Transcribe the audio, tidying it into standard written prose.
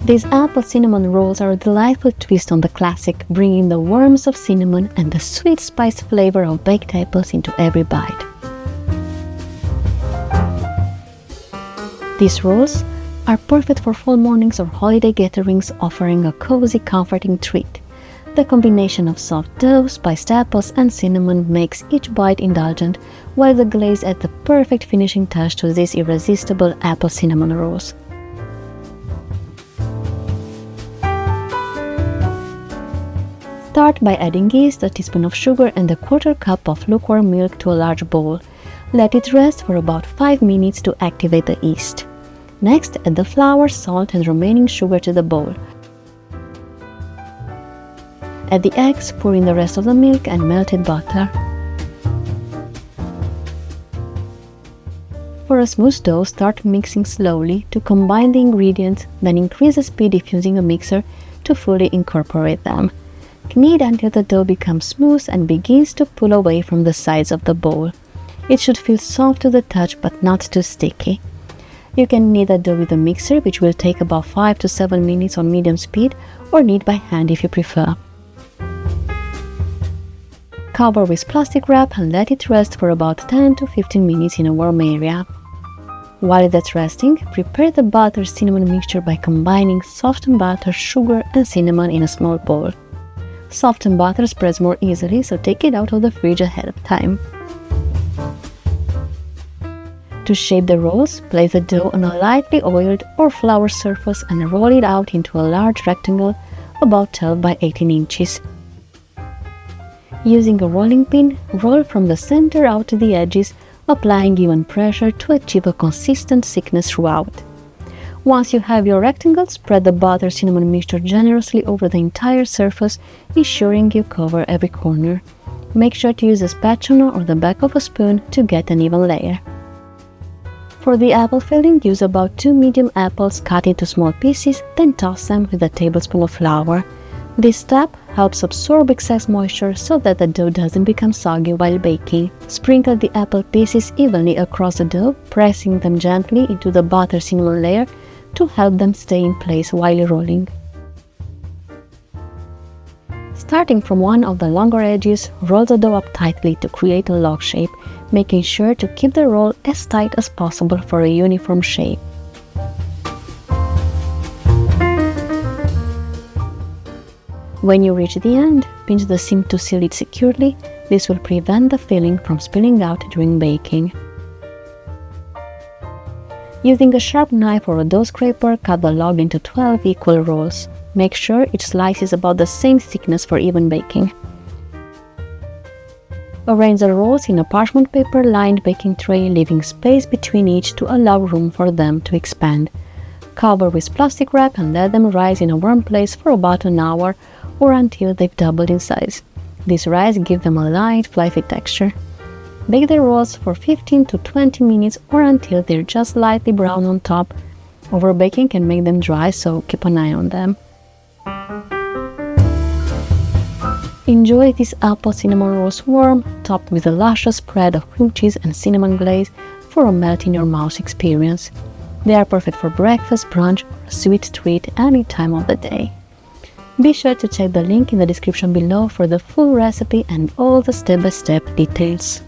These apple cinnamon rolls are a delightful twist on the classic, bringing the warmth of cinnamon and the sweet spice flavor of baked apples into every bite. These rolls are perfect for fall mornings or holiday gatherings, offering a cozy, comforting treat. The combination of soft dough, spiced apples, and cinnamon makes each bite indulgent, while the glaze adds the perfect finishing touch to these irresistible apple cinnamon rolls. Start by adding yeast, a teaspoon of sugar, and a quarter cup of lukewarm milk to a large bowl. Let it rest for about 5 minutes to activate the yeast. Next, add the flour, salt, and remaining sugar to the bowl. Add the eggs, pour in the rest of the milk and melted butter. For a smooth dough, start mixing slowly to combine the ingredients, then increase the speed if using a mixer to fully incorporate them. Knead until the dough becomes smooth and begins to pull away from the sides of the bowl. It should feel soft to the touch but not too sticky. You can knead the dough with a mixer, which will take about 5 to 7 minutes on medium speed, or knead by hand if you prefer. Cover with plastic wrap and let it rest for about 10 to 15 minutes in a warm area. While that's resting, prepare the butter cinnamon mixture by combining softened butter, sugar, and cinnamon in a small bowl. Softened butter spreads more easily, so take it out of the fridge ahead of time. To shape the rolls, place the dough on a lightly oiled or flour surface and roll it out into a large rectangle about 12 by 18 inches. Using a rolling pin, roll from the center out to the edges, applying even pressure to achieve a consistent thickness throughout. Once you have your rectangle, spread the butter cinnamon mixture generously over the entire surface, ensuring you cover every corner. Make sure to use a spatula or the back of a spoon to get an even layer. For the apple filling, use about 2 medium apples cut into small pieces, then toss them with a tablespoon of flour. This step helps absorb excess moisture so that the dough doesn't become soggy while baking. Sprinkle the apple pieces evenly across the dough, pressing them gently into the butter cinnamon layer to help them stay in place while rolling. Starting from one of the longer edges, roll the dough up tightly to create a log shape, making sure to keep the roll as tight as possible for a uniform shape. When you reach the end, pinch the seam to seal it securely. This will prevent the filling from spilling out during baking. Using a sharp knife or a dough scraper, cut the log into 12 equal rolls. Make sure each slice is about the same thickness for even baking. Arrange the rolls in a parchment paper lined baking tray, leaving space between each to allow room for them to expand. Cover with plastic wrap and let them rise in a warm place for about an hour or until they've doubled in size. This rise gives them a light, fluffy texture. Bake the rolls for 15 to 20 minutes or until they're just lightly brown on top. Overbaking can make them dry, so keep an eye on them. Enjoy these apple cinnamon rolls warm, topped with a luscious spread of cream cheese and cinnamon glaze for a melt-in-your-mouth experience. They are perfect for breakfast, brunch, or a sweet treat any time of the day. Be sure to check the link in the description below for the full recipe and all the step-by-step details.